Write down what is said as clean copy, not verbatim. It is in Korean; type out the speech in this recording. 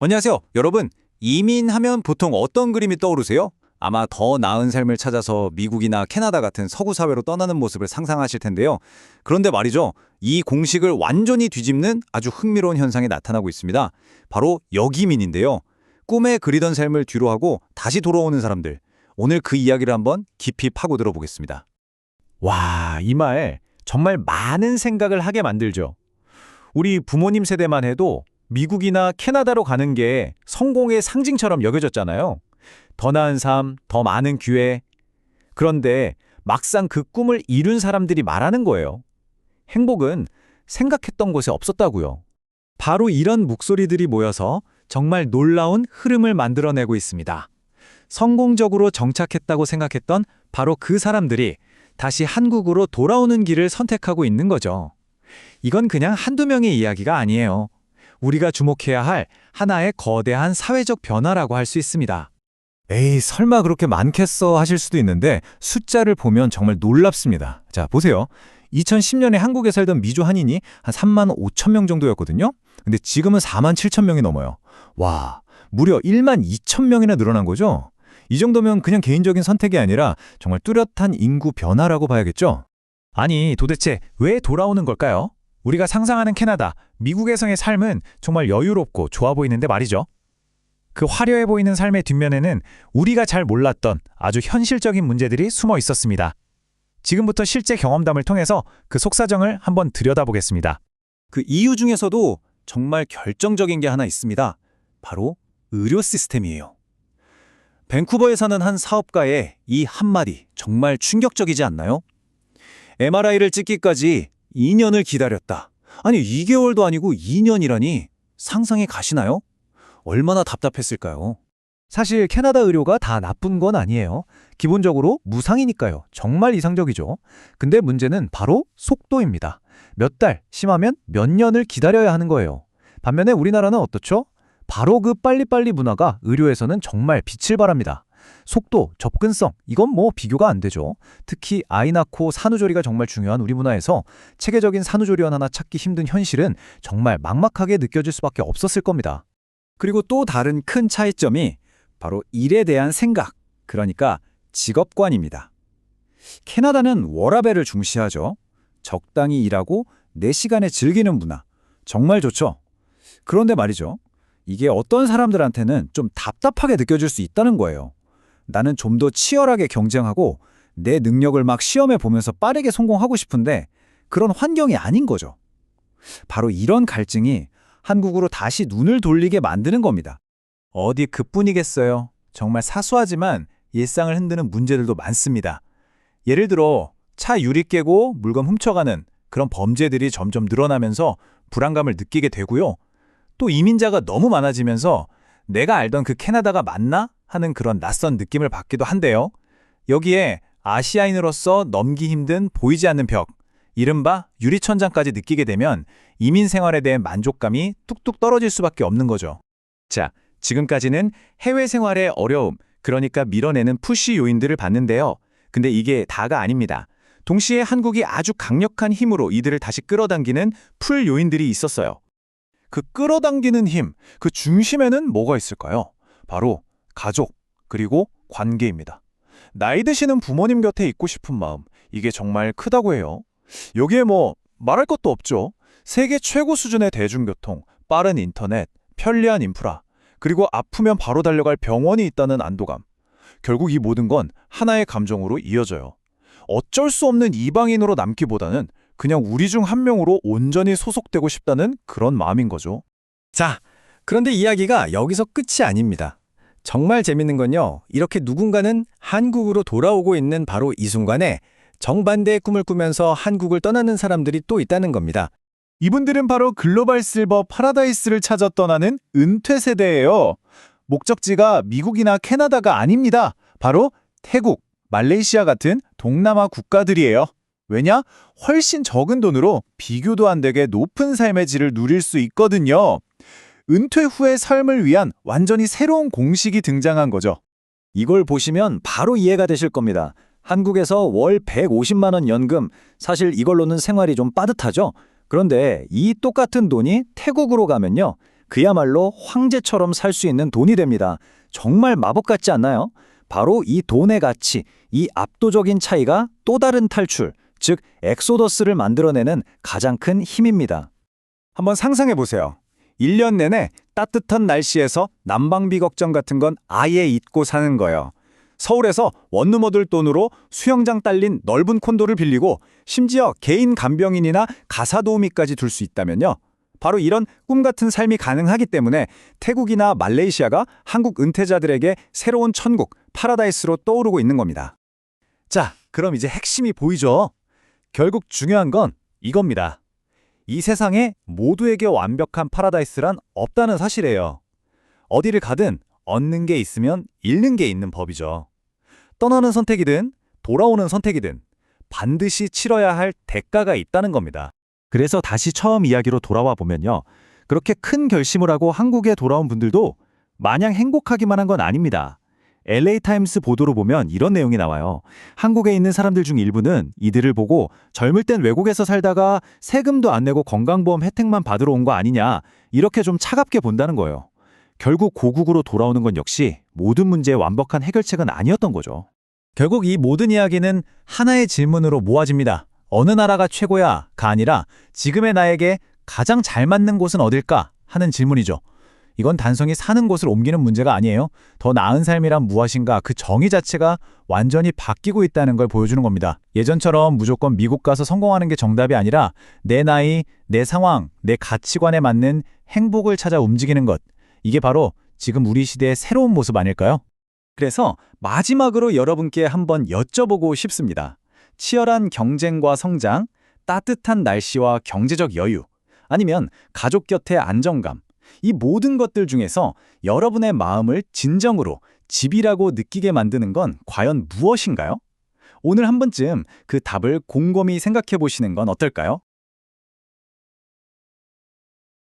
안녕하세요. 여러분, 이민하면 보통 어떤 그림이 떠오르세요? 아마 더 나은 삶을 찾아서 미국이나 캐나다 같은 서구 사회로 떠나는 모습을 상상하실 텐데요. 그런데 말이죠. 이 공식을 완전히 뒤집는 아주 흥미로운 현상이 나타나고 있습니다. 바로 여기민인데요. 꿈에 그리던 삶을 뒤로하고 다시 돌아오는 사람들. 오늘 그 이야기를 한번 깊이 파고들어 보겠습니다. 와, 이 말 정말 많은 생각을 하게 만들죠. 우리 부모님 세대만 해도 미국이나 캐나다로 가는 게 성공의 상징처럼 여겨졌잖아요. 더 나은 삶, 더 많은 기회. 그런데 막상 그 꿈을 이룬 사람들이 말하는 거예요. 행복은 생각했던 곳에 없었다고요. 바로 이런 목소리들이 모여서 정말 놀라운 흐름을 만들어내고 있습니다. 성공적으로 정착했다고 생각했던 바로 그 사람들이 다시 한국으로 돌아오는 길을 선택하고 있는 거죠. 이건 그냥 한두 명의 이야기가 아니에요. 우리가 주목해야 할 하나의 거대한 사회적 변화라고 할 수 있습니다. 에이, 설마 그렇게 많겠어 하실 수도 있는데 숫자를 보면 정말 놀랍습니다. 자, 보세요. 2010년에 한국에 살던 미주 한인이 한 3만 5천 명 정도였거든요. 근데 지금은 4만 7천 명이 넘어요. 와, 무려 1만 2천 명이나 늘어난 거죠? 이 정도면 그냥 개인적인 선택이 아니라 정말 뚜렷한 인구 변화라고 봐야겠죠? 아니, 도대체 왜 돌아오는 걸까요? 우리가 상상하는 캐나다, 미국에서의 삶은 정말 여유롭고 좋아 보이는데 말이죠. 그 화려해 보이는 삶의 뒷면에는 우리가 잘 몰랐던 아주 현실적인 문제들이 숨어 있었습니다. 지금부터 실제 경험담을 통해서 그 속사정을 한번 들여다보겠습니다. 그 이유 중에서도 정말 결정적인 게 하나 있습니다. 바로 의료 시스템이에요. 밴쿠버에 사는 한 사업가의 이 한마디 정말 충격적이지 않나요? MRI를 찍기까지 2년을 기다렸다. 아니 2개월도 아니고 2년이라니 상상이 가시나요? 얼마나 답답했을까요? 사실 캐나다 의료가 다 나쁜 건 아니에요. 기본적으로 무상이니까요. 정말 이상적이죠. 근데 문제는 바로 속도입니다. 몇 달, 심하면 몇 년을 기다려야 하는 거예요. 반면에 우리나라는 어떻죠? 바로 그 빨리빨리 문화가 의료에서는 정말 빛을 발합니다. 속도, 접근성, 이건 뭐 비교가 안 되죠. 특히 아이 낳고 산후조리가 정말 중요한 우리 문화에서 체계적인 산후조리원 하나 찾기 힘든 현실은 정말 막막하게 느껴질 수밖에 없었을 겁니다. 그리고 또 다른 큰 차이점이 바로 일에 대한 생각, 그러니까 직업관입니다. 캐나다는 워라밸을 중시하죠. 적당히 일하고 내 시간에 즐기는 문화. 정말 좋죠. 그런데 말이죠. 이게 어떤 사람들한테는 좀 답답하게 느껴질 수 있다는 거예요. 나는 좀 더 치열하게 경쟁하고 내 능력을 막 시험해 보면서 빠르게 성공하고 싶은데 그런 환경이 아닌 거죠. 바로 이런 갈증이 한국으로 다시 눈을 돌리게 만드는 겁니다. 어디 그뿐이겠어요. 정말 사소하지만 일상을 흔드는 문제들도 많습니다. 예를 들어 차 유리 깨고 물건 훔쳐가는 그런 범죄들이 점점 늘어나면서 불안감을 느끼게 되고요. 또 이민자가 너무 많아지면서 내가 알던 그 캐나다가 맞나? 하는 그런 낯선 느낌을 받기도 한데요. 여기에 아시아인으로서 넘기 힘든 보이지 않는 벽, 이른바 유리천장까지 느끼게 되면 이민 생활에 대한 만족감이 뚝뚝 떨어질 수밖에 없는 거죠. 자, 지금까지는 해외 생활의 어려움, 그러니까 밀어내는 푸시 요인들을 봤는데요. 근데 이게 다가 아닙니다. 동시에 한국이 아주 강력한 힘으로 이들을 다시 끌어당기는 풀 요인들이 있었어요. 그 끌어당기는 힘, 그 중심에는 뭐가 있을까요? 바로 가족, 그리고 관계입니다. 나이 드시는 부모님 곁에 있고 싶은 마음, 이게 정말 크다고 해요. 여기에 뭐 말할 것도 없죠. 세계 최고 수준의 대중교통, 빠른 인터넷, 편리한 인프라, 그리고 아프면 바로 달려갈 병원이 있다는 안도감. 결국 이 모든 건 하나의 감정으로 이어져요. 어쩔 수 없는 이방인으로 남기보다는 그냥 우리 중 한 명으로 온전히 소속되고 싶다는 그런 마음인 거죠. 자, 그런데 이야기가 여기서 끝이 아닙니다. 정말 재밌는 건요. 이렇게 누군가는 한국으로 돌아오고 있는 바로 이 순간에 정반대의 꿈을 꾸면서 한국을 떠나는 사람들이 또 있다는 겁니다. 이분들은 바로 글로벌 실버 파라다이스를 찾아 떠나는 은퇴 세대예요. 목적지가 미국이나 캐나다가 아닙니다. 바로 태국, 말레이시아 같은 동남아 국가들이에요. 왜냐? 훨씬 적은 돈으로 비교도 안 되게 높은 삶의 질을 누릴 수 있거든요. 은퇴 후의 삶을 위한 완전히 새로운 공식이 등장한 거죠. 이걸 보시면 바로 이해가 되실 겁니다. 한국에서 월 150만 원 연금, 사실 이걸로는 생활이 좀 빠듯하죠? 그런데 이 똑같은 돈이 태국으로 가면요. 그야말로 황제처럼 살 수 있는 돈이 됩니다. 정말 마법 같지 않나요? 바로 이 돈의 가치, 이 압도적인 차이가 또 다른 탈출, 즉 엑소더스를 만들어내는 가장 큰 힘입니다. 한번 상상해 보세요. 1년 내내 따뜻한 날씨에서 난방비 걱정 같은 건 아예 잊고 사는 거예요. 서울에서 원룸어들 돈으로 수영장 딸린 넓은 콘도를 빌리고 심지어 개인 간병인이나 가사 도우미까지 둘 수 있다면요. 바로 이런 꿈 같은 삶이 가능하기 때문에 태국이나 말레이시아가 한국 은퇴자들에게 새로운 천국, 파라다이스로 떠오르고 있는 겁니다. 자, 그럼 이제 핵심이 보이죠? 결국 중요한 건 이겁니다. 이 세상에 모두에게 완벽한 파라다이스란 없다는 사실이에요. 어디를 가든 얻는 게 있으면 잃는 게 있는 법이죠. 떠나는 선택이든 돌아오는 선택이든 반드시 치러야 할 대가가 있다는 겁니다. 그래서 다시 처음 이야기로 돌아와 보면요. 그렇게 큰 결심을 하고 한국에 돌아온 분들도 마냥 행복하기만 한 건 아닙니다. LA타임스 보도로 보면 이런 내용이 나와요. 한국에 있는 사람들 중 일부는 이들을 보고 젊을 땐 외국에서 살다가 세금도 안 내고 건강보험 혜택만 받으러 온 거 아니냐, 이렇게 좀 차갑게 본다는 거예요. 결국 고국으로 돌아오는 건 역시 모든 문제의 완벽한 해결책은 아니었던 거죠. 결국 이 모든 이야기는 하나의 질문으로 모아집니다. 어느 나라가 최고야?가 아니라 지금의 나에게 가장 잘 맞는 곳은 어딜까? 하는 질문이죠. 이건 단순히 사는 곳을 옮기는 문제가 아니에요. 더 나은 삶이란 무엇인가, 그 정의 자체가 완전히 바뀌고 있다는 걸 보여주는 겁니다. 예전처럼 무조건 미국 가서 성공하는 게 정답이 아니라 내 나이, 내 상황, 내 가치관에 맞는 행복을 찾아 움직이는 것. 이게 바로 지금 우리 시대의 새로운 모습 아닐까요? 그래서 마지막으로 여러분께 한번 여쭤보고 싶습니다. 치열한 경쟁과 성장, 따뜻한 날씨와 경제적 여유, 아니면 가족 곁의 안정감, 이 모든 것들 중에서 여러분의 마음을 진정으로 집이라고 느끼게 만드는 건 과연 무엇인가요? 오늘 한 번쯤 그 답을 곰곰이 생각해 보시는 건 어떨까요?